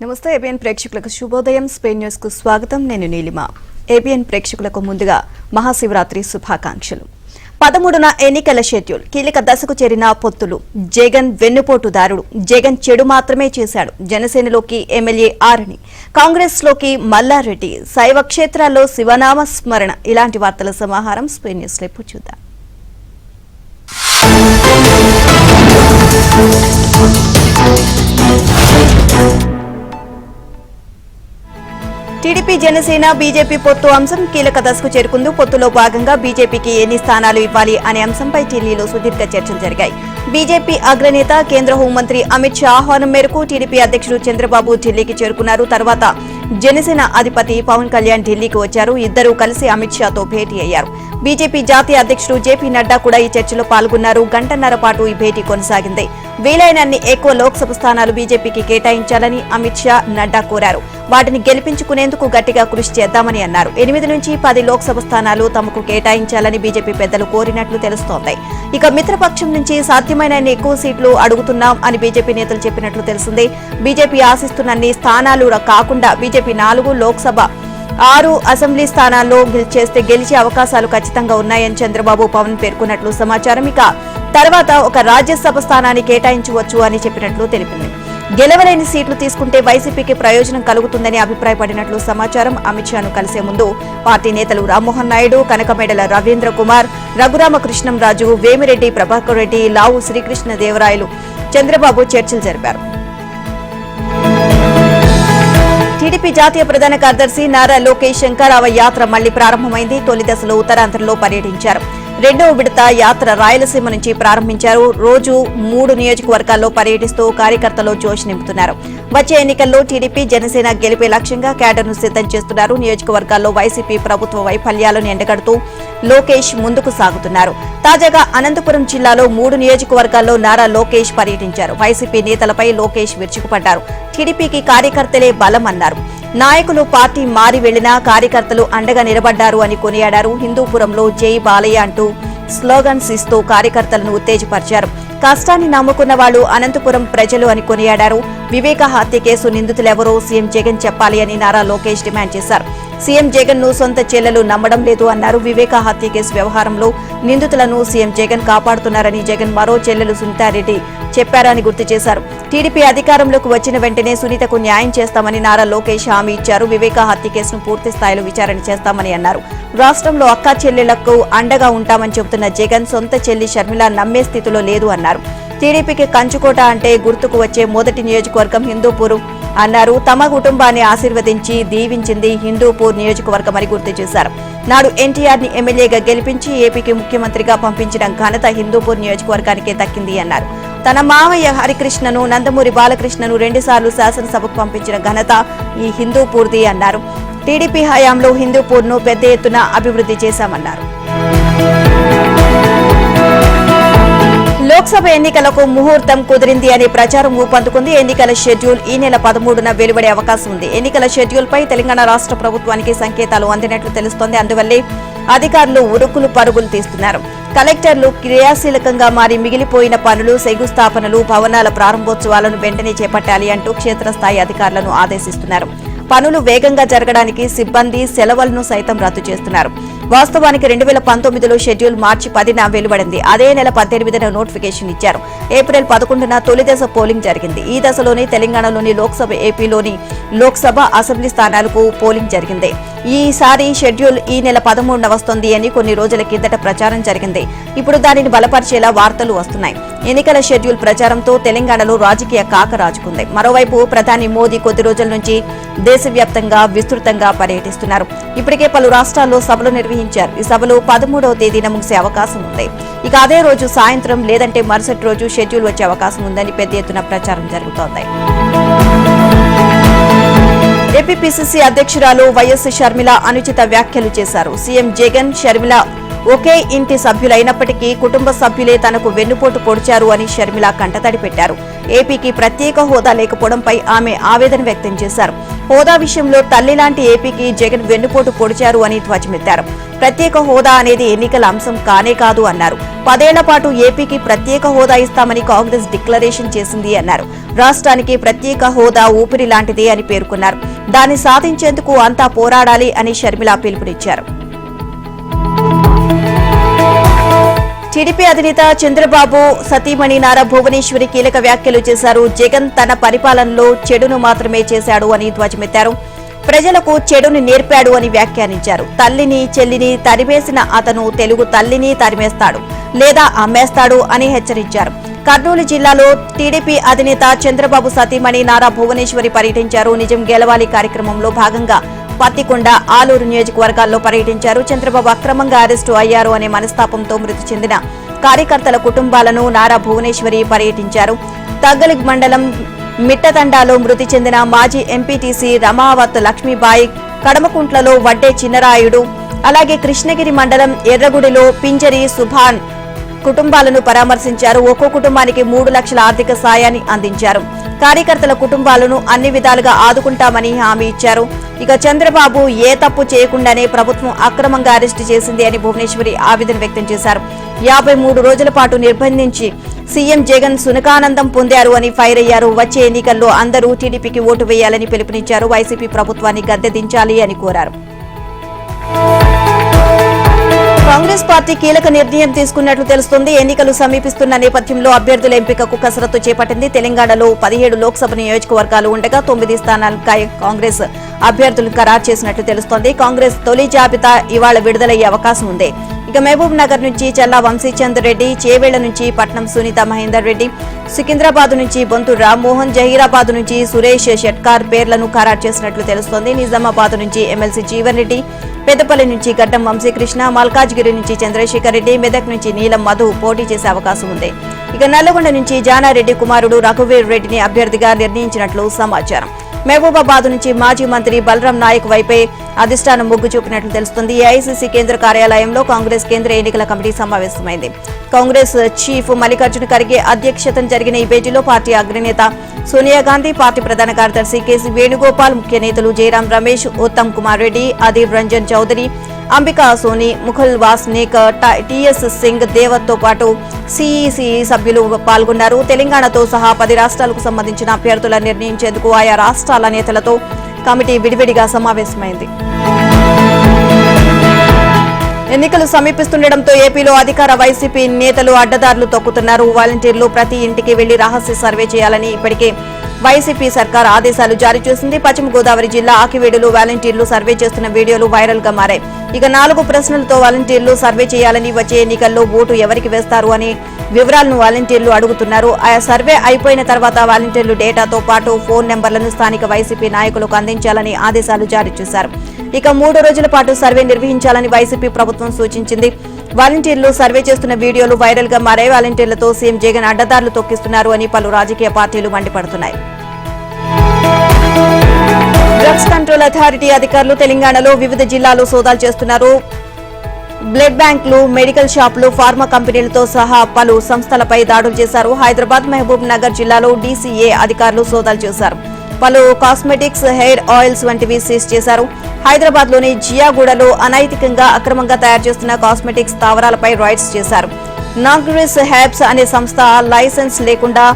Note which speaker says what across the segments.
Speaker 1: నమస్తే ఏబిఎన్ ప్రేక్షకులకు శుభోదయం. స్పెయిన్ న్యూస్ కు స్వాగతం. నేను నీలిమ. ఏబిఎన్ ప్రేక్షకులకు ముందుగా మహాశివరాత్రి శుభాకాంక్షలు. 13న ఎన్నికల షెడ్యూల్. కీలక దశకు చేరిన పొత్తులు. జగన్ వెన్నుపోటుదారుడు. జగన్ చెడు మాత్రమే చేశాడు. జనసేనలోకి ఎమ్మెల్యే ఆరణి, కాంగ్రెస్ లోకి మల్లారెడ్డి, శైవ క్షేత్రాల్లో శివనామ స్మరణ. ఇలాంటి వార్తల సమాహారం స్పెయిన్ న్యూస్ లో ఇప్పుడు చూద్దాం. టీడీపీ జనసేన బీజేపీ పొత్తు అంశం కీలక దశకు చేరుకుంది. పొత్తులో భాగంగా బీజేపీకి ఎన్ని స్థానాలు ఇవ్వాలి అనే అంశంపై ఢిల్లీలో సుదీర్ఘ చర్చలు జరిగాయి. బీజేపీ అగ్రనేత కేంద్ర హోంమంత్రి అమిత్ షా ఆహ్వానం మేరకు టీడీపీ అధ్యక్షుడు చంద్రబాబు ఢిల్లీకి చేరుకున్నారు. తర్వాత జనసేన అధిపతి పవన్ కళ్యాణ్ ఢిల్లీకి వచ్చారు. ఇద్దరూ కలిసి అమిత్ షాతో భేటీ అయ్యారు. బీజేపీ జాతీయ అధ్యక్షుడు జేపీ నడ్డా కూడా ఈ చర్చలో పాల్గొన్నారు. గంటన్నర పాటు ఈ భేటీ కొనసాగింది. వీలైనన్ని ఎక్కువ లోక్సభ స్థానాలు బీజేపీకి కేటాయించాలని అమిత్ షా, నడ్డా కోరారు. వాటిని గెలిపించుకునేందుకు గట్టిగా కృషి చేద్దామని అన్నారు. 8 నుంచి 10 లోక్సభ స్థానాలు తమకు కేటాయించాలని బీజేపీ పెద్దలు కోరినట్లు తెలుస్తోంది. ఇక మిత్రపక్షం నుంచి సాధ్యమైనన్ని ఎక్కువ సీట్లు అడుగుతున్నాం అని బీజేపీ నేతలు చెప్పినట్లు తెలిసింది. బీజేపీ ఆశిస్తున్నన్ని స్థానాలు కాకుండా బీజేపీ 4 లోక్సభ 6 అసెంబ్లీ స్థానాల్లో గెలిచే అవకాశాలు ఖచ్చితంగా ఉన్నాయని చంద్రబాబు, పవన్ పేర్కొన్నట్లు సమాచారం. ఇక తర్వాత ఒక రాజ్యసభ స్థానాన్ని కేటాయించవచ్చు అని చెప్పినట్లు తెలిపింది. గెలవలేని సీట్లు తీసుకుంటే వైసీపీకి ప్రయోజనం కలుగుతుందని అభిప్రాయపడినట్లు సమాచారం. అమిత్ షాను కలిసే ముందు పార్టీ నేతలు రామ్మోహన్ నాయుడు, కనకమేడల రవీంద్ర కుమార్, రఘురామకృష్ణంరాజు, వేమిరెడ్డి ప్రభాకర్ రెడ్డి, లావు శ్రీకృష్ణదేవరాయలు, చంద్రబాబు చర్చలు జరిపారు. టీడీపీ జాతీయ ప్రధాన కార్యదర్శి నారా లోకేష్ శంకరావ యాత్ర మళ్లీ ప్రారంభమైంది. తొలి దశలో ఉత్తరాంధ్రలో పర్యటించారు. రెండవ విడత యాత్ర రాయలసీమ నుంచి ప్రారంభించారు. రోజు 3 నియోజకవర్గాల్లో పర్యటిస్తూ కార్యకర్తలు జోష్ నింపుతున్నారు. వచ్చే ఎన్నికల్లో టీడీపీ, జనసేన గెలిపే లక్ష్యంగా క్యాడర్ను సిద్ధం చేస్తున్నారు. నియోజకవర్గాల్లో వైసీపీ ప్రభుత్వ వైఫల్యాలను ఎండగడుతూ లోకేష్ ముందుకు సాగుతున్నారు. తాజాగా అనంతపురం జిల్లాలో 3 నియోజకవర్గాల్లో నారా లోకేష్ పర్యటించారు. వైసీపీ నేతలపై లోకేష్ విరుచుకుపడ్డారు. టీడీపీకి కార్యకర్తలే బలం అన్నారు. నాయకులు పార్టీ మారి వెళ్లినా కార్యకర్తలు అండగా నిలబడ్డారు అని కొనియాడారు. హిందూపురంలో జై బాలయ్య అంటూ స్లోగన్స్ ఇస్తూ కార్యకర్తలను ఉత్తేజపరిచారు. కష్టాన్ని నమ్ముకున్న వాళ్లు అనంతపురం ప్రజలు అని కొనియాడారు. వివేక హత్య కేసు నిందితులెవరో సీఎం జగన్ చెప్పాలి అని నారా లోకేష్ డిమాండ్ చేశారు. సీఎం జగన్ ను సొంత చెల్లెలు నమ్మడం లేదు అన్నారు. వివేక హత్య కేసు వ్యవహారంలో నిందితులను సీఎం జగన్ కాపాడుతున్నారని జగన్ మరో చెల్లెలు సునీతారెడ్డి చెప్పారని గుర్తు చేశారు. టీడీపీ అధికారంలోకి వచ్చిన వెంటనే సునీతకు న్యాయం చేస్తామని నారా లోకేష్ హామీ ఇచ్చారు. వివేక హత్య కేసును పూర్తి స్థాయిలో విచారణ చేస్తామని అన్నారు. రాష్ట్రంలో అక్కా చెల్లెళ్లకు అండగా ఉంటామని చెబుతున్న జగన్ సొంత చెల్లి షర్మిల నమ్మే స్థితిలో లేదు అన్నారు. టీడీపీకి కంచుకోట అంటే గుర్తుకు వచ్చే మొదటి నియోజకవర్గం హిందూపూర్ అన్నారు. తమ కుటుంబాన్ని ఆశీర్వదించి దీవించింది హిందూపూర్ నియోజకవర్గం అని గుర్తు చేశారు. నాడు ఎన్టీఆర్ ని ఎమ్మెల్యేగా గెలిపించి ఏపీకి ముఖ్యమంత్రిగా పంపించిన ఘనత హిందూపూర్ నియోజకవర్గానికే దక్కింది అన్నారు. తన మావయ్య హరికృష్ణను, నందమూరి బాలకృష్ణను 2 సార్లు శాసనసభకు పంపించిన ఘనత ఈ హిందూపూర్ది అన్నారు. టీడీపీ హయాంలో హిందూపూర్ను పెద్ద ఎత్తున అభివృద్ధి చేశామన్నారు. లోక్సభ ఎన్నికలకు ముహూర్తం కుదిరింది అనే ప్రచారం ఊపందుకుంది. ఎన్నికల షెడ్యూల్ ఈ నెల 13న వెలువడే అవకాశం ఉంది. ఎన్నికల షెడ్యూల్ పై తెలంగాణ రాష్ట్ర ప్రభుత్వానికి సంకేతాలు అందినట్లు తెలుస్తోంది. అందువల్లే అధికారులు ఉరుకులు పరుగులు తీస్తున్నారు. కలెక్టర్లు క్రియాశీలకంగా మారి మిగిలిపోయిన పనులు, శంకుస్థాపనలు, భవనాల ప్రారంభోత్సవాలను వెంటనే చేపట్టాలి అంటూ క్షేత్రస్థాయి అధికారులను ఆదేశిస్తున్నారు. పనులు వేగంగా జరగడానికి సిబ్బంది సెలవులను సైతం రద్దు చేస్తున్నారు. వాస్తవానికి 2019లో షెడ్యూల్ మార్చి 10న వెలువడింది. అదే నెల 18న నోటిఫికేషన్ ఇచ్చారు. ఏప్రిల్ 11న తొలి దశ పోలింగ్ జరిగింది. ఈ దశలోనే తెలంగాణలోని లోక్సభ, ఏపీలోని లోక్సభ, అసెంబ్లీ స్థానాలకు పోలింగ్ జరిగింది. ఈసారి షెడ్యూల్ ఈ నెల 13న వస్తోంది అని కొన్ని రోజుల కిందట ప్రచారం జరిగింది. ఇప్పుడు దానిని బలపరిచేలా వార్తలు వస్తున్నాయి. ఎన్నికల షెడ్యూల్ ప్రచారంతో తెలంగాణలో రాజకీయ కాక రాజుకుంది. మరోవైపు ప్రధాని మోదీ కొద్ది రోజుల నుంచి దేశవ్యాప్తంగా విస్తృతంగా పర్యటిస్తున్నారు. ఇప్పటికే పలు రాష్ట్రాల్లో సభలు నిర్వహించారు. ఈ సభలు 13వ తేదీన ముగిసే అవకాశం ఉంది. ఇక అదే రోజు సాయంత్రం లేదంటే మరుసటి రోజు షెడ్యూల్ వచ్చే అవకాశం ఉందని పెద్ద ఎత్తున ప్రచారం జరుగుతోంది. ఏపీపీసీసీ అధ్యక్షురాలు వైఎస్ షర్మిల అనుచిత వ్యాఖ్యలు చేశారు. సీఎం జగన్, షర్మిల ఒకే ఇంటి సభ్యులైనప్పటికీ కుటుంబ సభ్యులే తనకు వెన్నుపోటు పొడిచారు అని షర్మిల కంటతడి పెట్టారు. ఏపీకి ప్రత్యేక హోదా లేకపోవడంపై ఆమె ఆవేదన వ్యక్తం చేశారు. హోదా విషయంలో తల్లిలాంటి ఏపీకి జగన్ వెన్నుపోటు పొడిచారు అని ధ్వజమెత్తారు. ప్రత్యేక హోదా అనేది ఎన్నికల అంశం కానే కాదు అన్నారు. 10 ఏళ్ల పాటు ఏపీకి ప్రత్యేక హోదా ఇస్తామని కాంగ్రెస్ డిక్లరేషన్ చేసింది అన్నారు. రాష్ట్రానికి ప్రత్యేక హోదా ఊపిరి లాంటిదే అని పేర్కొన్నారు. దాన్ని సాధించేందుకు అంతా పోరాడాలి అని షర్మిల పిలుపునిచ్చారు. టీడీపీ అధినేత చంద్రబాబు సతీమణి నారా భువనేశ్వరి కీలక వ్యాఖ్యలు చేశారు. జగన్ తన పరిపాలనలో చెడును మాత్రమే చేశాడు అని ధ్వజమెత్తారు. ప్రజలకు చెడుని నేర్పాడు అని వ్యాఖ్యానించారు. తల్లిని చెల్లిని తరిమేసిన అతను తెలుగు తల్లిని తరిమేస్తాడు లేదా అమ్మేస్తాడు అని హెచ్చరించారు. కర్నూలు జిల్లాలో టీడీపీ అధినేత చంద్రబాబు సతీమణి నారా భువనేశ్వరి పర్యటించారు. నిజం గెలవాలి కార్యక్రమంలో భాగంగా పత్తికొండ, ఆలూరు నియోజకవర్గాల్లో పర్యటించారు. చంద్రబాబు అక్రమంగా అరెస్టు అయ్యారు అనే మనస్తాపంతో మృతి చెందిన కార్యకర్తల కుటుంబాలను నారా భువనేశ్వరి పర్యటించారు. తగ్గలిగ్ మండలం మిట్టతండాలో మృతి చెందిన మాజీ ఎంపీటీసీ రమావత్ లక్ష్మీబాయి, కడమకుంట్లలో వడ్డే చిన్నరాయుడు, అలాగే కృష్ణగిరి మండలం ఎర్రగుడిలో పింజరి సుభాన్ కుటుంబాలను పరామర్శించారు. ఒక్కో కుటుంబానికి 3 లక్షల ఆర్థిక సాయాన్ని అందించారు. కార్యకర్తల కుటుంబాలను అన్ని విధాలుగా ఆదుకుంటామని హామీ ఇచ్చారు. ఇక చంద్రబాబు ఏ తప్పు చేయకుండానే ప్రభుత్వం అక్రమంగా అరెస్టు చేసింది అని భువనేశ్వరి ఆవేదన వ్యక్తం చేశారు. 53 రోజుల పాటు నిర్బంధించి సీఎం జగన్ సునకానందం పొందారు అని ఫైర్ అయ్యారు. వచ్చే ఎన్నికల్లో అందరూ టీడీపీకి ఓటు వేయాలని పిలుపునిచ్చారు. వైసీపీ ప్రభుత్వాన్ని గద్దె దించాలి అని కోరారు. కాంగ్రెస్ పార్టీ కీలక నిర్ణయం తీసుకున్నట్లు తెలుస్తోంది. ఎన్నికలు సమీపిస్తున్న నేపథ్యంలో అభ్యర్థుల ఎంపికకు కసరత్తు చేపట్టింది. తెలంగాణలో 17 లోక్సభ నియోజకవర్గాలు ఉండగా 9 స్థానాలపై కాంగ్రెస్ అభ్యర్థులు ఖరారు చేసినట్లు తెలుస్తోంది. కాంగ్రెస్ తొలి జాబితా ఇవాళ విడుదలయ్యే అవకాశం ఉంది. ఇక మహబూబ్ నగర్ నుంచి చల్లా వంశీచంద్ రెడ్డి, చేవేళ్ల నుంచి పట్నం సునీత మహేందర్ రెడ్డి, సికింద్రాబాద్ నుంచి బొంతు రామ్మోహన్, జహీరాబాద్ నుంచి సురేష్ షెట్కార్ పేర్లను ఖరారు చేసినట్లు తెలుస్తోంది. నిజామాబాద్ నుంచి ఎమ్మెల్సీ జీవన్ రెడ్డి, పెద్దపల్లి నుంచి గడ్డం వంశీకృష్ణ, మల్కాజ్గిరి నుంచి చంద్రశేఖర్ రెడ్డి, మెదక్ నుంచి నీలం మధు పోటీ చేసే అవకాశం ఉంది. ఇక నల్లగొండ నుంచి జానారెడ్డి కుమారుడు రఘువీర్ రెడ్డిని అభ్యర్థిగా నిర్ణయించినట్లు సమాచారం. మహబూబాబాద్ నుంచి మాజీ మంత్రి బలరాం నాయక్ వైపే అధిష్టానం మొగ్గు చూపినట్లు తెలుస్తుంది. ఏఐసీసీ కేంద్ర కార్యాలయంలో కాంగ్రెస్ కేంద్ర ఎన్నికల కమిటీ సమావేశమైంది. కాంగ్రెస్ చీఫ్ మల్లికార్జున ఖర్గే అధ్యక్షతన జరిగిన ఈ భేటీలో పార్టీ అగ్రనేత సోనియా గాంధీ, పార్టీ ప్రధాన కార్యదర్శి కేసీ వేణుగోపాల్, ముఖ్య నేతలు జయరాం రమేష్, ఉత్తమ్ కుమార్ రెడ్డి, అదీబ్ రంజన్ చౌదరి, అంబికా సోని, ముఖల్ వాస్నిక్, టీఎస్ సింగ్ దేవత్ తో పాటు సిఈసి సభ్యులు పాల్గొన్నారు. తెలంగాణతో సహా 10 రాష్ట్రాలకు సంబంధించిన అభ్యర్థులను నిర్ణయించేందుకు ఆయా రాష్ట్రాల నేతలతో కమిటీ విడివిడిగా సమావేశమైంది. ఎన్నికలు సమీపిస్తుండటంతో ఏపీలో అధికార వైసీపీ నేతలు అడ్డదారులు తొక్కుతున్నారు. వాలంటీర్లు ప్రతి ఇంటికి వెళ్లి రహస్య సర్వే చేయాలని ఇప్పటికే వైసీపీ సర్కార్ ఆదేశాలు జారీ చేసింది. పశ్చిమ గోదావరి జిల్లా ఆకివీడులో వాలంటీర్లు సర్వే చేస్తున్న వీడియోలు వైరల్ గా మారాయి. ఇక 4 ప్రశ్నలతో వాలంటీర్లు సర్వే చేయాలని, వచ్చే ఎన్నికల్లో ఓటు ఎవరికి వేస్తారు అనే వివరాలను వాలంటీర్లు అడుగుతున్నారు. ఆయా సర్వే అయిపోయిన తర్వాత వాలంటీర్లు డేటాతో పాటు ఫోన్ నెంబర్లను స్థానిక వైసీపీ నాయకులకు అందించాలని ఆదేశాలు జారీ చేశారు. ఇక 3 రోజుల పాటు సర్వే నిర్వహించాలని వైసీపీ ప్రభుత్వం సూచించింది. వాలంటీర్లు సర్వే చేస్తున్న వీడియోలు వైరల్ గా మారాయి. వాలంటీర్లతో సీఎం జగన్ అడ్డదారులు తొక్కిస్తున్నారు అని పలు రాజకీయ పార్టీలు మండిపడుతున్నాయి. డ్రగ్స్ కంట్రోల్ అథారిటీ అధికారులు తెలంగాణలో వివిధ జిల్లాల్లో సోదాలు చేస్తున్నారు. బ్లడ్ బ్యాంకులు, మెడికల్ షాపులు, ఫార్మా కంపెనీలతో సహా పలు సంస్థలపై దాడులు చేశారు. హైదరాబాద్, మహబూబ్ నగర్ జిల్లాలో డీసీఏ అధికారులు సోదాలు చేశారు. పలు కాస్మెటిక్స్, హెయిర్ ఆయిల్స్ వంటివి సీజ్ చేశారు. హైదరాబాద్ లోని జియాగూడలో అనైతికంగా అక్రమంగా తయారు చేస్తున్న కాస్మెటిక్స్ స్థావరాలపై రైడ్స్ చేశారు. నాగ్రిస్ హెర్బ్స్ అనే సంస్థ లైసెన్స్ లేకుండా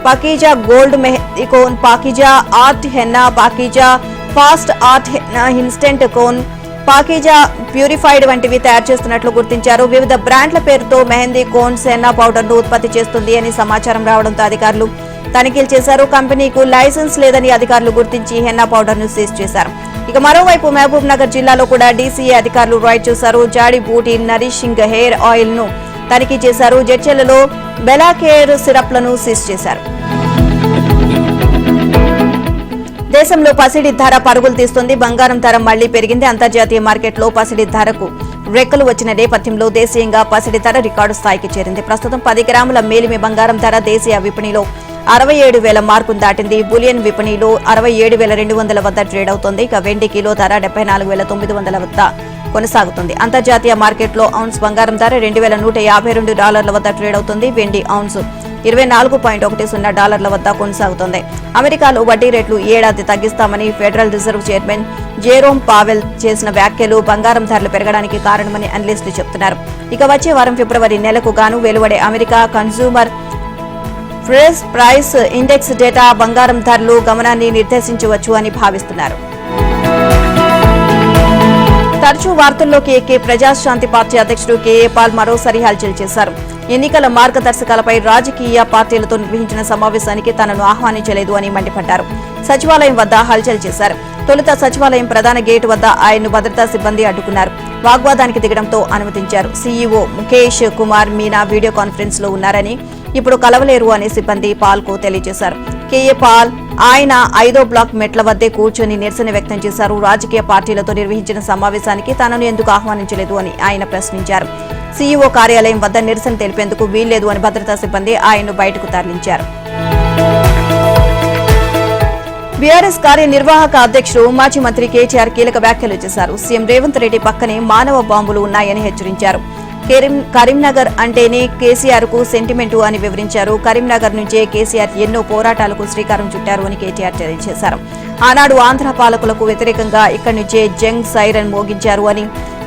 Speaker 1: Pakeezah gold mehndi cone, Pakeezah art henna, Pakeezah fast art henna, instant cone, Pakeezah purified వంటివి తయారు చేస్తున్నట్లు గుర్తించారు. వివిధ బ్రాండ్ల పేరుతో మెహందీ కోన్స్, హెన్నా పౌడర్ను ఉత్పత్తి చేస్తుంది అని సమాచారం రావడంతో అధికారులు తనిఖీలు చేశారు. కంపెనీకు లైసెన్స్ లేదని అధికారులు గుర్తించి హెన్నా పౌడర్ ను సీజ్ చేశారు. ఇక మరోవైపు మహబూబ్ నగర్ జిల్లాలో కూడా డీసీఏ అధికారులు రైడ్ చేశారు. జాడీ బూటీ నరిషింగ్ హెయిర్ ఆయిల్ ను తనిఖీ చేశారు. జడ్చెలలో బెలాకేర్ సిరప్లను సీజ్ చేశారు. దేశంలో పసిడి ధర పరుగులు తీస్తుంది. బంగారం ధర మళ్లీ పెరిగింది. అంతర్జాతీయ మార్కెట్లో పసిడి ధరకు రెక్కలు వచ్చిన నేపథ్యంలో దేశీయంగా పసిడి ధర రికార్డు స్థాయికి చేరింది. ప్రస్తుతం 10 గ్రాముల మేలిమి బంగారం ధర దేశీయ విపణిలో 67,000 మార్కును దాటింది. బులియన్ విపణిలో 67,200 వద్ద ట్రేడ్ అవుతోంది. ఇక వెండి కిలో ధర 74,900 వద్ద కొనసాగుతుంది. అంతర్జాతీయ మార్కెట్లో ఔన్స్ బంగారం ధర $2,152 వద్ద ట్రేడ్ అవుతుంది. వెండి ఔన్స్ $24.10 వద్ద కొనసాగుతోంది. అమెరికాలో వడ్డీ రేట్లు ఈ ఏడాది తగ్గిస్తామని federal reserve chairman Jerome Powell చేసిన వ్యాఖ్యలు బంగారం ధరలు పెరగడానికి కారణమని అనలిస్టులు చెబుతున్నారు. ఇక వచ్చే వారం ఫిబ్రవరి నెలకు గాను వెలువడే America consumer price index data బంగారం ధరలు గమనాన్ని నిర్దేశించవచ్చు అని భావిస్తున్నారు. తరచూ వార్తల్లోకి ఎక్కే ప్రజాశాంతి పార్టీ అధ్యక్షుడు కేఏ పాల్ మరోసారి హల్చల్ చేశారు. ఎన్నికల మార్గదర్శకాలపై రాజకీయ పార్టీలతో నిర్వహించిన సమావేశానికి తనను ఆహ్వానించలేదు అని మండిపడ్డారు. సచివాలయం వద్ద హల్చల్ చేశారు. తొలుత సచివాలయం ప్రధాన గేటు వద్ద ఆయన్ను భద్రతా సిబ్బంది అడ్డుకున్నారు. వాగ్వాదానికి దిగడంతో అనుమతించారు. CEO Mukesh Kumar Meena video conference లో ఉన్నారని, ఇప్పుడు కలవలేరు అని సిబ్బంది పాల్ కు తెలియజేశారు. కేఏ పాల్ ఆయన 5వ బ్లాక్ మెట్ల వద్దే కూర్చొని నిరసన వ్యక్తం చేశారు. రాజకీయ పార్టీలతో నిర్వహించిన సమావేశానికి తనను ఎందుకు ఆహ్వానించలేదు అని ఆయన ప్రశ్నించారు. సీఈఓ కార్యాలయం వద్ద నిరసన తెలిపేందుకు వీల్లేదు అని భద్రతా సిబ్బంది ఆయన్ను బయటకు తరలించారు. బీఆర్ఎస్ కార్యనిర్వాహక అధ్యక్షుడు మాజీ మంత్రి కేటీఆర్ కీలక వ్యాఖ్యలు చేశారు. సీఎం రేవంత్ రెడ్డి పక్కనే మానవ బాంబులు ఉన్నాయని హెచ్చరించారు. కరీంనగర్ అంటేనే కేసీఆర్ కు సెంటిమెంటు అని వివరించారు. కరీంనగర్ నుంచే కేసీఆర్ ఎన్నో పోరాటాలకు శ్రీకారం చుట్టారు అని కేటీఆర్ తెలియజేశారు. ఆనాడు ఆంధ్ర పాలకులకు వ్యతిరేకంగా ఇక్కడి నుంచే జంగ్ సైరన్ మోగించారు అని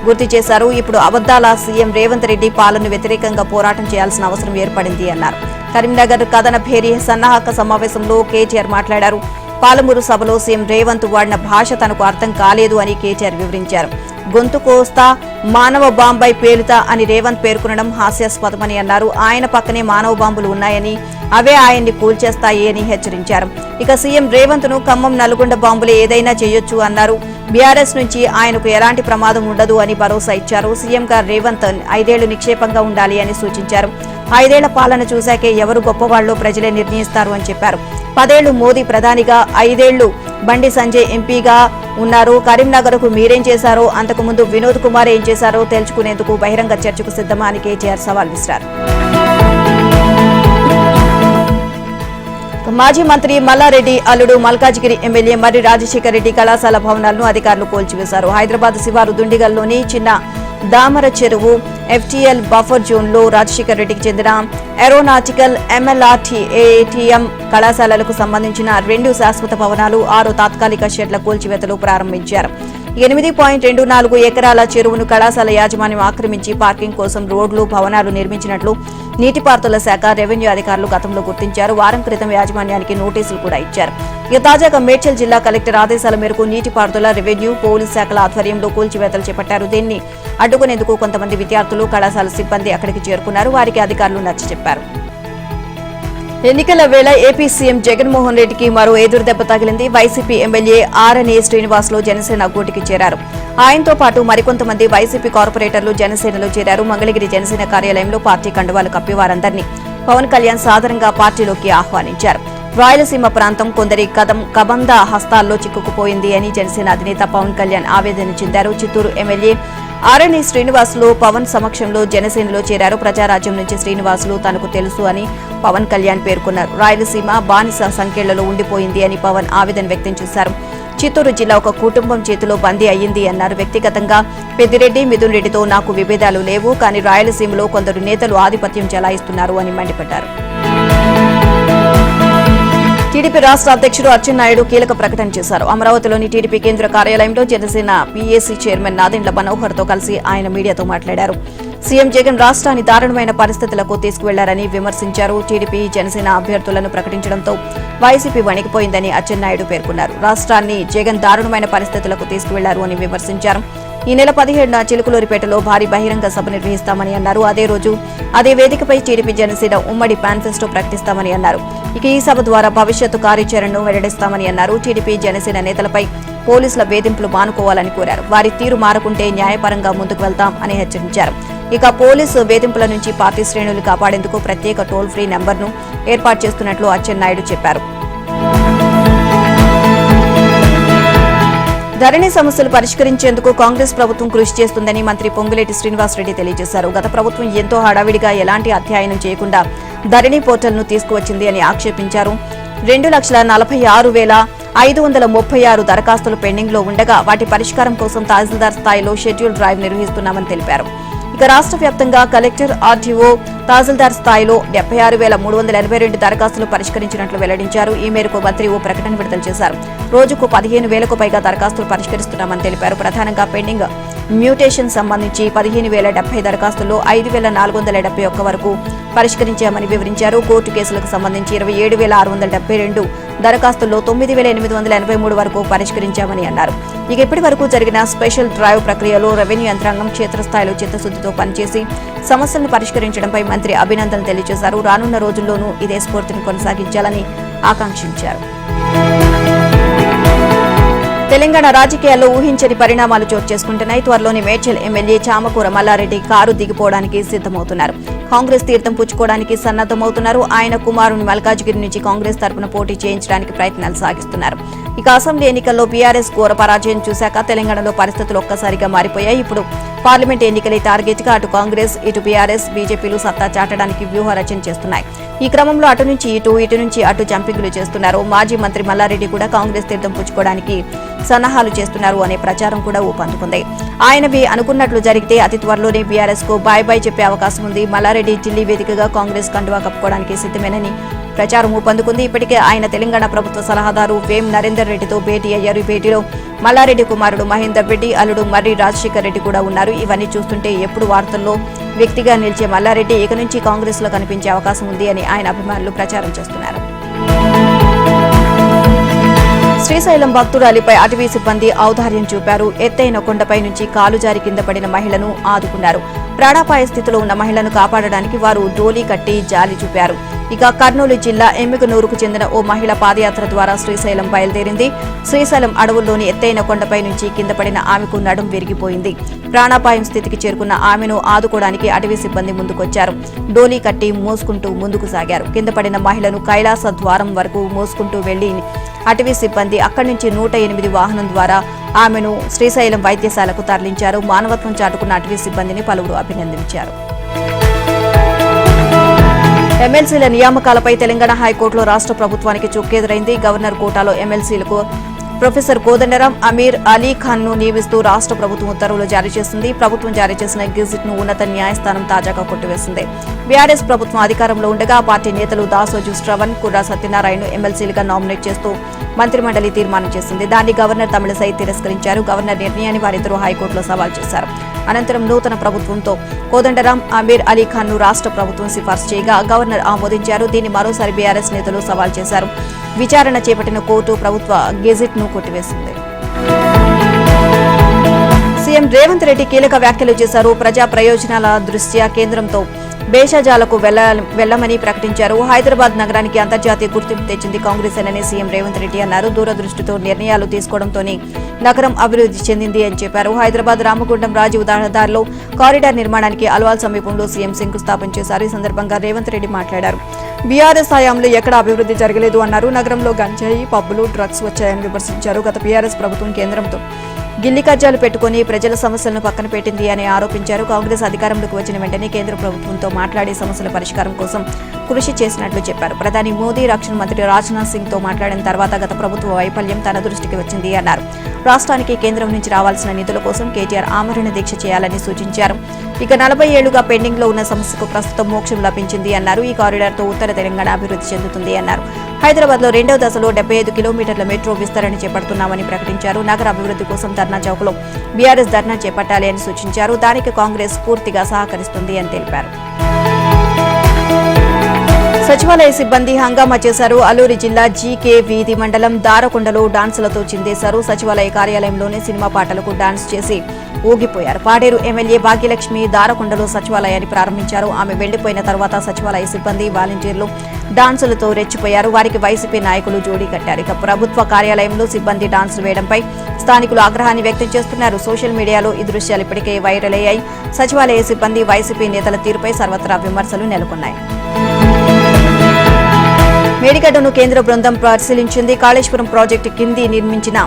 Speaker 1: గుర్తు చేశారు. ఇప్పుడు అబద్దాల సీఎం రేవంత్ రెడ్డి పాలనకు వ్యతిరేకంగా పోరాటం చేయాల్సిన అవసరం ఏర్పడింది అన్నారు. కరీంనగర్ కథన భేరీ సన్నాహక సమావేశంలో కేటీఆర్ మాట్లాడారు. పాలమూరు సభలో సీఎం రేవంత్ వాడిన భాష తనకు అర్థం కాలేదు అని కేటీఆర్ వివరించారు. గొంతు కోస్తా మానవ బాంబై పేలుతా అని రేవంత్ పేర్కొనడం హాస్యాస్పదమని అన్నారు. ఆయన పక్కనే మానవ బాంబులు ఉన్నాయని, అవే ఆయన్ని కూల్చేస్తాయి అని హెచ్చరించారు. ఇక సీఎం రేవంత్ ను ఖమ్మం నల్గొండ బాంబులు ఏదైనా చేయొచ్చు అన్నారు. బీఆర్ఎస్ నుంచి ఆయనకు ఎలాంటి ప్రమాదం ఉండదు అని భరోసా ఇచ్చారు. సీఎంగా రేవంత్ 5 ఏళ్లు నిక్షేపంగా ఉండాలి అని సూచించారు. 5 ఏళ్ల పాలన చూశాకే ఎవరు గొప్పవాళ్లో ప్రజలే నిర్ణయిస్తారు అని చెప్పారు. 10 ఏళ్లు మోదీ ప్రధానిగా, 5 ఏళ్లు బండి సంజయ్ ఎంపీగా ఉన్నారు. కరీంనగర్ కు మీరేం చేశారో, అంతకుముందు వినోద్ కుమార్ ఏం చేశారో తెలుసుకునేందుకు బహిరంగ చర్చకు సిద్ధమా అని కేటీఆర్ సవాల్ విసిరారు. మాజీ మంత్రి మల్లారెడ్డి అల్లుడు మల్కాజిగిరి ఎమ్మెల్యే మర్రి రాజశేఖర్ రెడ్డి కళాశాల భవనాలను అధికారులు కూల్చివేశారు. హైదరాబాద్ శివారు దుండిగల్లోని చిన్న దామర చెరువు ఎఫ్టీఎల్ బఫర్ జోన్ లో రాజశేఖర్ రెడ్డికి చెందిన ఏరోనాటికల్ MLRT ATM కళాశాలలకు సంబంధించిన 2 శాశ్వత భవనాలు, 6 తాత్కాలిక షెడ్ల కూల్చివేతలు ప్రారంభించారు. 8.24 ఎకరాల చెరువును కళాశాల యాజమాన్యం ఆక్రమించి పార్కింగ్ కోసం రోడ్లు, భవనాలు నిర్మించినట్లు నీటిపారుదల శాఖ, రెవెన్యూ అధికారులు గతంలో గుర్తించారు. వారం క్రితం యాజమాన్యానికి నోటీసులు కూడా ఇచ్చారు. ఇక తాజాగా మేడ్చల్ జిల్లా కలెక్టర్ ఆదేశాల మేరకు నీటిపారుదల, రెవెన్యూ, పోలీస్ శాఖల ఆధ్వర్యంలో కూల్చివేతలు చేపట్టారు. దీన్ని అడ్డుకునేందుకు కొంతమంది విద్యార్థులు, కళాశాల సిబ్బంది అక్కడికి చేరుకున్నారు. వారికి అధికారులు నచ్చచెప్పారు. ఎన్నికల వేళ ఏపీ సీఎం జగన్మోహన్ రెడ్డికి మరో ఎదురుదెబ్బ తగిలింది. వైసీపీ ఎమ్మెల్యే ఆర్ఎన్ఏ శ్రీనివాస్ లో జనసేన గూటికి చేరారు. ఆయనతో పాటు మరికొంతమంది వైసీపీ కార్పొరేటర్లు జనసేనలో చేరారు. మంగళగిరి జనసేన కార్యాలయంలో పార్టీ కండువాలు కప్పి వారందరినీ పవన్ కళ్యాణ్ సాదరంగా పార్టీలోకి ఆహ్వానించారు. రాయలసీమ ప్రాంతం కొందరి కబంధ హస్తాల్లో చిక్కుకుపోయింది అని జనసేన అధినేత పవన్ కళ్యాణ్ ఆవేదన చెందారు. చిత్తూరు ఎమ్మెల్యే ఆర్ఎన్ఏ శ్రీనివాసులు పవన్ సమక్షంలో జనసేనలో చేరారు. ప్రజారాజ్యం నుంచి శ్రీనివాసులు తనకు తెలుసు అని పవన్ కళ్యాణ్ పేర్కొన్నారు. రాయలసీమ బానిస సంఖ్యలలో ఉండిపోయింది అని పవన్ ఆవేదన వ్యక్తం చేశారు. చిత్తూరు జిల్లా ఒక కుటుంబం చేతిలో బందీ అయ్యింది అన్నారు. వ్యక్తిగతంగా పెద్దిరెడ్డి, మిథున్ రెడ్డితో నాకు విభేదాలు లేవు, కానీ రాయలసీమలో కొందరు నేతలు ఆధిపత్యం చెలాయిస్తున్నారు అని మండిపడ్డారు. టీడీపీ రాష్ట్ర అధ్యక్షుడు అచ్చెన్నాయుడు కీలక ప్రకటన చేశారు. అమరావతిలోని టీడీపీ కేంద్ర కార్యాలయంలో జనసేన పీఏసీ చైర్మన్ నాదెండ్ల మనోహర్ తో కలిసి ఆయన మీడియాతో మాట్లాడారు. సీఎం జగన్ రాష్ట్రాన్ని దారుణమైన పరిస్థితులకు తీసుకువెళ్లారని విమర్శించారు. టీడీపీ, జనసేన అభ్యర్థులను ప్రకటించడంతో వైసీపీ వణికిపోయిందని అచ్చెన్నాయుడు పేర్కొన్నారు. రాష్ట్రాన్ని జగన్ దారుణమైన పరిస్థితులకు తీసుకువెళ్లారు అని విమర్శించారు. ఈ నెల 17న చిలుకలూరిపేటలో భారీ బహిరంగ సభ నిర్వహిస్తామని అన్నారు. అదే రోజు అదే వేదికపై టీడీపీ, జనసేన ఉమ్మడి మేనిఫెస్టో ప్రకటిస్తామని అన్నారు. ఇక ఈ సభ ద్వారా భవిష్యత్తు కార్యాచరణను వెల్లడిస్తామని అన్నారు. టీడీపీ, జనసేన నేతలపై పోలీసుల వేధింపులు మానుకోవాలని కోరారు. వారి తీరు మారకుంటే న్యాయపరంగా ముందుకు వెళ్తాం అని హెచ్చరించారు. ఇక పోలీసు వేధింపుల నుంచి పార్టీ శ్రేణులు కాపాడేందుకు ప్రత్యేక టోల్ ఫ్రీ నెంబర్ను ఏర్పాటు చేస్తున్నట్లు అచ్చెన్నాయుడు చెప్పారు. ధరణి సమస్యలు పరిష్కరించేందుకు కాంగ్రెస్ ప్రభుత్వం కృషి చేస్తుందని మంత్రి పొంగులేటి శ్రీనివాసరెడ్డి తెలియజేశారు. గత ప్రభుత్వం ఎంతో హడావిడిగా ఎలాంటి అధ్యయనం చేయకుండా ధరణి పోర్టల్ను తీసుకువచ్చింది అని ఆక్షేపించారు. 2,46,536 దరఖాస్తులు పెండింగ్ లో ఉండగా వాటి పరిష్కారం కోసం తహసీల్దార్ స్థాయిలో షెడ్యూల్ డ్రైవ్ నిర్వహిస్తున్నామని తెలిపారు. ఇక రాష్ట్ర వ్యాప్తంగా కలెక్టర్, ఆర్టీఓ, తహసీల్దార్ స్థాయిలో 76,382 దరఖాస్తులు పరిష్కరించినట్లు వెల్లడించారు. ఈ మేరకు మంత్రి ఓ ప్రకటన విడుదల చేశారు. రోజుకు 15,000కు పైగా దరఖాస్తులు పరిష్కరిస్తున్నామని తెలిపారు. ప్రధానంగా పెండింగ్ మ్యూటేషన్ సంబంధించి 15,070 దరఖాస్తుల్లో 5,471 వరకు పరిష్కరించామని వివరించారు. కోర్టు కేసులకు సంబంధించి 27,672 దరఖాస్తుల్లో 9,883 వరకు పరిష్కరించామని అన్నారు. ఇక ఇప్పటి వరకు జరిగిన స్పెషల్ డ్రైవ్ ప్రక్రియలో రెవెన్యూ యంత్రాంగం క్షేత్రస్థాయిలో చిత్తశుద్ధితో పనిచేసి సమస్యలను పరిష్కరించడంపై మంత్రి అభినందనలు తెలియజేశారు. రానున్న రోజుల్లోనూ ఇదే స్ఫూర్తిని కొనసాగించాలని ఆకాంక్షించారు. తెలంగాణ రాజకీయాల్లో ఊహించని పరిణామాలు చోటు చేసుకుంటున్నాయి. త్వరలోని మేడ్చల్ ఎమ్మెల్యే చామకూర మల్లారెడ్డి కారు దిగిపోవడానికి సిద్దమవుతున్నారు. కాంగ్రెస్ తీర్థం పుచ్చుకోవడానికి సన్నద్దమవుతున్నారు. ఆయన కుమారుని మల్కాజ్గిరి నుంచి కాంగ్రెస్ తరపున పోటీ చేయించడానికి ప్రయత్నాలు సాగిస్తున్నారు. ఇక అసెంబ్లీ ఎన్నికల్లో బీఆర్ఎస్ ఘోర పరాజయం చూశాక తెలంగాణలో పరిస్థితులు ఒక్కసారిగా మారిపోయాయి. ఇప్పుడు పార్లమెంట్ ఎన్నికలే టార్గెట్ గా అటు కాంగ్రెస్, ఇటు బీఆర్ఎస్, బీజేపీలు సత్తా చాటడానికి వ్యూహ రచన చేస్తున్నాయి. ఈ క్రమంలో అటు నుంచి ఇటు నుంచి అటు జంపింగ్లు చేస్తున్నారు. మాజీ మంత్రి మల్లారెడ్డి కూడా కాంగ్రెస్ తీర్థం పుచ్చుకోవడానికి సన్నాహాలు చేస్తున్నారు అనే ప్రచారం కూడా ఊపందుకుంది. ఆయనవి అనుకున్నట్లు జరిగితే అతి త్వరలోనే బీఆర్ఎస్ కు బాయ్ చెప్పే అవకాశం ఉంది. మల్లారెడ్డి ఢిల్లీ వేదికగా కాంగ్రెస్ కండువా కప్పుకోవడానికి సిద్ధమేనని ప్రచారం ఊపందుకుంది. ఇప్పటికే ఆయన తెలంగాణ ప్రభుత్వ సలహాదారు వేం నరేందర్ రెడ్డితో భేటీ అయ్యారు. ఈ భేటీలో మల్లారెడ్డి కుమారుడు మహేందర్ రెడ్డి, అల్లుడు మర్రి రాజశేఖర్ రెడ్డి కూడా ఉన్నారు. ఇవన్నీ చూస్తుంటే ఎప్పుడు వార్తల్లో వ్యక్తిగా నిలిచే మల్లారెడ్డి ఇక నుంచి కాంగ్రెస్ లో కనిపించే అవకాశం ఉంది అని ఆయన అభిమానులు ప్రచారం చేస్తున్నారు. శ్రీశైలం భక్తురాలిపై అటవీ సిబ్బంది ఔదార్యం చూపారు. ఎత్తైన కొండపై నుంచి కాలు జారి కింద పడిన మహిళను ఆదుకున్నారు. ప్రాణాపాయ స్థితిలో ఉన్న మహిళను కాపాడడానికి వారు డోలీ కట్టి జాలి చూపారు. ఇక కర్నూలు జిల్లా ఎమ్మిగనూరుకు చెందిన ఓ మహిళ పాదయాత్ర ద్వారా శ్రీశైలం బయలుదేరింది. శ్రీశైలం అడవుల్లోని ఎత్తైన కొండపై నుంచి కింద పడిన ఆమెకు నడుం విరిగిపోయింది. ప్రాణాపాయం స్థితికి చేరుకున్న ఆమెను ఆదుకోవడానికి అటవీ సిబ్బంది ముందుకొచ్చారు. డోలీ కట్టి మోసుకుంటూ ముందుకు సాగారు. కింద పడిన మహిళను కైలాస ద్వారం వరకు మోసుకుంటూ వెళ్లి అటవీ సిబ్బంది అక్కడి నుంచి 108 వాహనం ద్వారా ఆమెను శ్రీశైలం వైద్యశాలకు తరలించారు. మానవత్వం చాటుకున్న అటవీ సిబ్బందిని పలువురు అభినందించారు. ఎమ్మెల్సీల నియామకాలపై తెలంగాణ హైకోర్టులో రాష్ట్ర ప్రభుత్వానికి చుక్కెదురైంది. గవర్నర్ కోటాలో ఎమ్మెల్సీలకు ప్రొఫెసర్ కోదండరాం, అమీర్ అలీ ఖాన్ ను నియమిస్తూ రాష్ట్ర ప్రభుత్వం ఉత్తర్వులు జారీ చేసింది. ప్రభుత్వం జారీ చేసిన గెజిట్ ను ఉన్నత న్యాయస్థానం తాజాగా కొట్టివేసింది. బీఆర్ఎస్ ప్రభుత్వం అధికారంలో ఉండగా పార్టీ నేతలు దాసోజు శ్రవణ్, కుర్రా సత్యనారాయణ ఎమ్మెల్సీలుగా నామినేట్ చేస్తూ మంత్రిమండలి తీర్మానం చేసింది. దాన్ని గవర్నర్ తమిళసై తిరస్కరించారు. గవర్నర్ నిర్ణయాన్ని వారిద్దరూ హైకోర్టులో సవాల్ చేశారు. అనంతరం నూతన ప్రభుత్వంతో కోదండరాం, అమీర్ అలీ ఖాన్ ను రాష్ట్ర ప్రభుత్వం సిఫార్సు చేయగా గవర్నర్ ఆమోదించారు. దీన్ని మరోసారి బీఆర్ఎస్ నేతలు సవాల్ చేశారు. విచారణ చేపట్టిన కోర్టు ప్రభుత్వ గెజిట్ ను కొట్టివేసింది. సీఎం రేవంత్ రెడ్డి కీలక వ్యాఖ్యలు చేశారు. ప్రజా ప్రయోజనాల దృష్ట్యా కేంద్రంతో భేషజాలకు వెళ్లమని ప్రకటించారు. హైదరాబాద్ నగరానికి అంతర్జాతీయ గుర్తింపు తెచ్చింది కాంగ్రెస్ అని సీఎం రేవంత్ రెడ్డి అన్నారు. దూరదృష్టితో నిర్ణయాలు తీసుకోవడంతోనే నగరం అభివృద్ధి చెందింది అని చెప్పారు. హైదరాబాద్ రామగుండం రాజీవ్ రహదారిలో కారిడార్ నిర్మాణానికి అల్వాల్ సమీపంలో సీఎం శంకుస్థాపన చేశారు. ఈ సందర్భంగా రేవంత్ రెడ్డి మాట్లాడారు. బీఆర్ఎస్ హయాంలో ఎక్కడ అభివృద్ధి జరగలేదు అన్నారు. నగరంలో గంజాయి, పబ్బులు, డ్రగ్స్ వచ్చాయని విమర్శించారు. గత బీఆర్ఎస్ ప్రభుత్వం కేంద్రంతో గిల్లి కజ్జాలు పెట్టుకుని ప్రజల సమస్యలను పక్కన పెట్టింది అని ఆరోపించారు. కాంగ్రెస్ అధికారంలోకి వచ్చిన వెంటనే కేంద్ర ప్రభుత్వంతో మాట్లాడి సమస్యల పరిష్కారం కోసం కృషి చేసినట్లు చెప్పారు. ప్రధాని మోదీ రక్షణ మంత్రి రాజ్నాథ్ సింగ్ తో మాట్లాడిన తర్వాత గత ప్రభుత్వ వైఫల్యం తన దృష్టికి వచ్చింది అన్నారు. రాష్ట్రానికి కేంద్రం నుంచి రావాల్సిన నిధుల కోసం కేటీఆర్ ఆమరణ దీక్ష చేయాలని సూచించారు. ఇక 40 ఏళ్లుగా పెండింగ్ లో ఉన్న సమస్యకు ప్రస్తుతం మోక్షం లభించింది అన్నారు. ఈ కారిడార్ తో ఉత్తర తెలంగాణ అభివృద్ధి చెందుతుంది అన్నారు. హైదరాబాద్ లో 2వ దశలో 75 కిలోమీటర్ల మెట్రో విస్తరణ చేపడుతున్నామని ప్రకటించారు. నగర అభివృద్ధి కోసం ధర్నా చౌక్ లో బీఆర్ఎస్ ధర్నా చేపట్టాలి అని సూచించారు. దానికి కాంగ్రెస్ పూర్తిగా సహకరిస్తుంది అని తెలిపారు. సచివాలయ సిబ్బంది హంగామా చేశారు. అల్లూరి జిల్లా జీకే వీధి మండలం దారకొండలో డాన్సులతో చిందేశారు. సచివాలయ కార్యాలయంలోనే సినిమా పాటలకు డాన్స్ చేసి ఊగిపోయారు. పాడేరు ఎమ్మెల్యే భాగ్యలక్ష్మి దారకొండలో సచివాలయాన్ని ప్రారంభించారు. ఆమె వెళ్లిపోయిన తర్వాత సచివాలయ సిబ్బంది, వాలంటీర్లు డాన్సులతో రెచ్చిపోయారు. వారికి వైసీపీ నాయకులు జోడీ కట్టారు. ఇక ప్రభుత్వ కార్యాలయంలో సిబ్బంది డాన్సులు వేయడంపై స్థానికులు ఆగ్రహాన్ని వ్యక్తం చేస్తున్నారు. సోషల్ మీడియాలో ఈ దృశ్యాలు ఇప్పటికే వైరల్ అయ్యాయి. సచివాలయ సిబ్బంది, వైసీపీ నేతల తీరుపై సర్వత్రా విమర్శలు నెలకొన్నాయి. మేడిగడ్డను కేంద్ర బృందం పరిశీలించింది. కాళేశ్వరం ప్రాజెక్టు కింది నిర్మించిన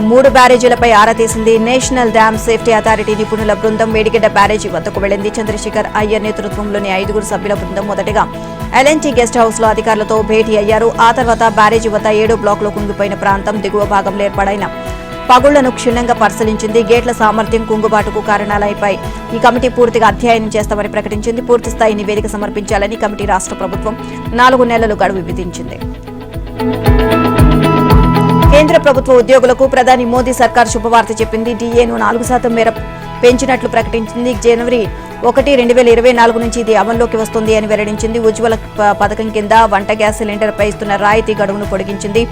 Speaker 1: 3 బ్యారేజీలపై ఆరా తీసింది. నేషనల్ డ్యామ్ సేఫ్టీ అథారిటీ నిపుణుల బృందం మేడిగడ్డ బ్యారేజీ వద్దకు వెళ్లింది. చంద్రశేఖర్ అయ్యర్ నేతృత్వంలోని 5 సభ్యుల బృందం మొదటగా ఎల్ఎన్టీ గెస్ట్ హౌస్ లో అధికారులతో భేటీ అయ్యారు. ఆ తర్వాత బ్యారేజీ వద్ద 7వ బ్లాక్ లో కుంగిపోయిన ప్రాంతం, దిగువ భాగంలో ఏర్పడైన పగుళ్లను క్షుణ్ణంగా పరిశీలించింది. గేట్ల సామర్థ్యం, కుంగుబాటుకు కారణాలపై ఈ కమిటీ పూర్తిగా అధ్యయనం చేస్తామని ప్రకటించింది. పూర్తిస్థాయి నివేదిక సమర్పించాలని కమిటీ రాష్ట్ర ప్రభుత్వం 4 నెలలు గడువు విధించింది. కేంద్ర ప్రభుత్వ ఉద్యోగులకు ప్రధాని మోదీ సర్కార్ శుభవార్త చెప్పింది. డిఏను 4% మేర పెంచినట్లు ప్రకటించింది. జనవరి 1, 2024 నుంచి ఇది అమల్లోకి వస్తుంది అని వెల్లడించింది. ఉజ్వల పథకం కింద వంట గ్యాస్ సిలిండర్పై ఇస్తున్న రాయితీ గడువును పొడిగించింది.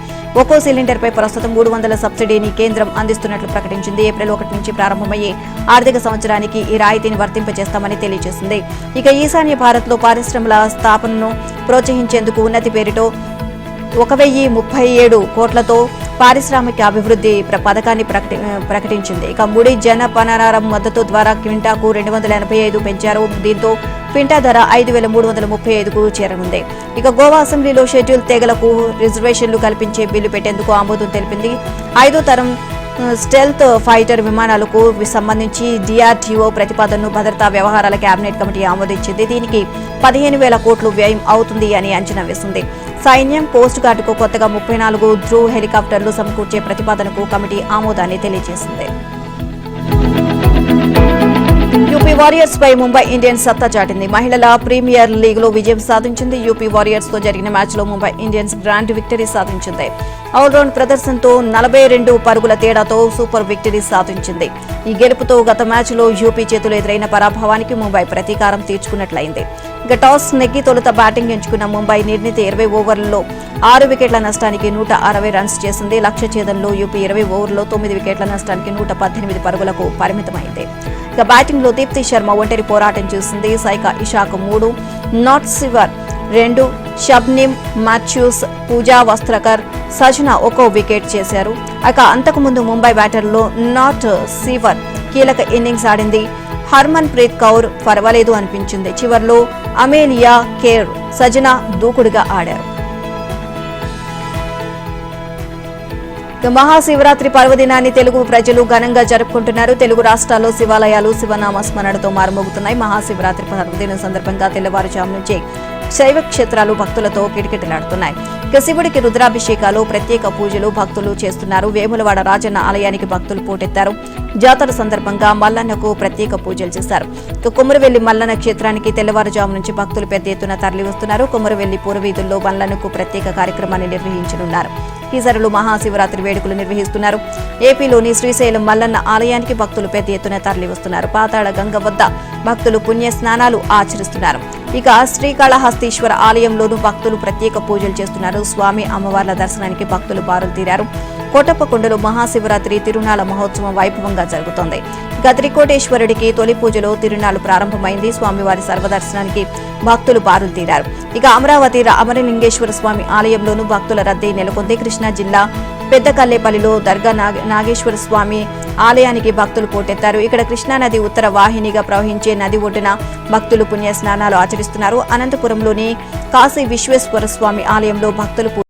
Speaker 1: ఒక్కో సిలిండర్పై ప్రస్తుతం 300 సబ్సిడీని కేంద్రం అందిస్తున్నట్లు ప్రకటించింది. ఏప్రిల్ 1 నుంచి ప్రారంభమయ్యే ఆర్థిక సంవత్సరానికి ఈ రాయితీని వర్తింపజేస్తామని తెలియజేసింది. ఇక ఈశాన్య భారత్లో పారిశ్రమల స్థాపనను ప్రోత్సహించేందుకు ఉన్నతి పేరుతో 1037 కోట్లతో పారిశ్రామిక అభివృద్ధి పథకాన్ని ప్రకటించింది. ఇక ముడి జనపనారం మద్దతు ద్వారా క్వింటాకు 285 పెంచారు. దీంతో క్వింటా ధర 5,335కు చేరనుంది. ఇక గోవా అసెంబ్లీలో షెడ్యూల్ తెగలకు రిజర్వేషన్లు కల్పించే బిల్లు పెట్టేందుకు ఆమోదం తెలిపింది. 5వ తరం స్టెల్త్ ఫైటర్ విమానాలకు సంబంధించి DRDO ప్రతిపాదనను భద్రతా వ్యవహారాల కేబినెట్ కమిటీ ఆమోదించింది. దీనికి 15,000 కోట్లు వ్యయం అవుతుంది అని అంచనా వేసింది. సైన్యం, కోస్ట్ గార్డుకు కొత్తగా 34 ధ్రువ్ హెలికాప్టర్లు సమకూర్చే ప్రతిపాదనకు కమిటీ ఆమోదాన్ని తెలియజేసింది. యూపీ వారియర్స్ పై ముంబై ఇండియన్స్ సత్తా చాటింది. మహిళల ప్రీమియర్ లీగ్ లో విజయం సాధించింది. యూపీ వారియర్స్ తో జరిగిన మ్యాచ్ లో ముంబై ఇండియన్స్ గ్రాండ్ విక్టరీ సాధించింది. ఆల్రౌండ్ ప్రదర్శనతో 42 పరుగుల తేడాతో సూపర్ విక్టరీ సాధించింది. ఈ గెలుపుతో గత మ్యాచ్ లో యూపీ చేతులు ఎదురైన పరాభవానికి ముంబై ప్రతీకారం తీర్చుకున్నట్లయింది. ఇక టాస్ నెగ్గి తొలుత బ్యాటింగ్ ఎంచుకున్న ముంబై నిర్ణీత 20 ఓవర్లలో 6 వికెట్ల నష్టానికి 160 రన్స్ చేసింది. లక్ష్య ఛేదంలో యూపీ 20 ఓవర్లలో 9 వికెట్ల నష్టానికి 118 పరుగులకు పరిమితమైంది. ఇక బ్యాటింగ్ లో దీప్తి శర్మ ఒంటరి పోరాటం చేసింది. Saika Ishaque 3, Nat Sciver 2, Shabnim Matthews, Pooja Vastrakar, Sajana 1 wicket చేశారు. ఇక అంతకుముందు ముంబై బ్యాటర్లో నాట్ సివర్ కీలక ఇన్నింగ్స్ ఆడింది. హర్మన్ ప్రీత్ కౌర్ పర్వాలేదు అనిపించింది. చివర్లో అమేలియా కేర్, సజనా దూకుడుగా ఆడారు. మహాశివరాత్రి పర్వదినాన్ని తెలుగు ప్రజలు ఘనంగా జరుపుకుంటున్నారు. తెలుగు రాష్ట్రాల్లో శివాలయాలు శివనామ స్మరణతో మారుమోగుతున్నాయి. మహాశివరాత్రి పర్వదినం సందర్భంగా తెల్లవారుజాము నుంచే శైవ క్షేత్రాలు భక్తులతో కిటకిటలాడుతున్నాయి. ఇక శివుడికి రుద్రాభిషేకాలు, ప్రత్యేక పూజలు భక్తులు చేస్తున్నారు. వేములవాడ రాజన్న ఆలయానికి భక్తులు పోటెత్తారు. జాతర సందర్భంగా మల్లన్నకు ప్రత్యేక పూజలు చేశారు. ఇక కొమరవెల్లి మల్లన్న క్షేత్రానికి తెల్లవారుజాము నుంచి భక్తులు పెద్ద ఎత్తున తరలి వస్తున్నారు. కొమరవెల్లి పూర్వీధుల్లో మల్లన్నకు ప్రత్యేక కార్యక్రమాన్ని నిర్వహించనున్నారు. ఈసరులు మహాశివరాత్రి వేడుకలు నిర్వహిస్తున్నారు. ఏపీలోని శ్రీశైలం మల్లన్న ఆలయానికి భక్తులు పెద్ద ఎత్తున తరలి వస్తున్నారు. పాతాళ గంగ వద్ద భక్తులు పుణ్య స్నానాలు ఆచరిస్తున్నారు. ఇక శ్రీకాళహస్తీశ్వర ఆలయంలోనూ భక్తులు ప్రత్యేక పూజలు చేస్తున్నారు. స్వామి అమ్మవార్ల దర్శనానికి భక్తులు బారులు తీరారు. కోటప్పకొండలో మహాశివరాత్రి తిరునాళ మహోత్సవం వైభవంగా జరుగుతోంది. ఇక త్రికోటేశ్వరుడికి తొలి పూజలో తిరునాళ్లు ప్రారంభమైంది. స్వామివారి సర్వదర్శనానికి భక్తులు బారులు తీరారు. ఇక అమరావతి అమరలింగేశ్వర స్వామి ఆలయంలోనూ భక్తుల రద్దీ నెలకొంది. కృష్ణా జిల్లా పెద్దకల్లేపల్లిలో దర్గా నాగేశ్వర స్వామి ఆలయానికి భక్తులు పోటెత్తారు. ఇక్కడ కృష్ణానది ఉత్తర వాహినిగా ప్రవహించే నది ఒడ్డున భక్తులు పుణ్య స్నానాలు ఆచరిస్తున్నారు. అనంతపురంలోని కాశీ విశ్వేశ్వర స్వామి ఆలయంలో భక్తులు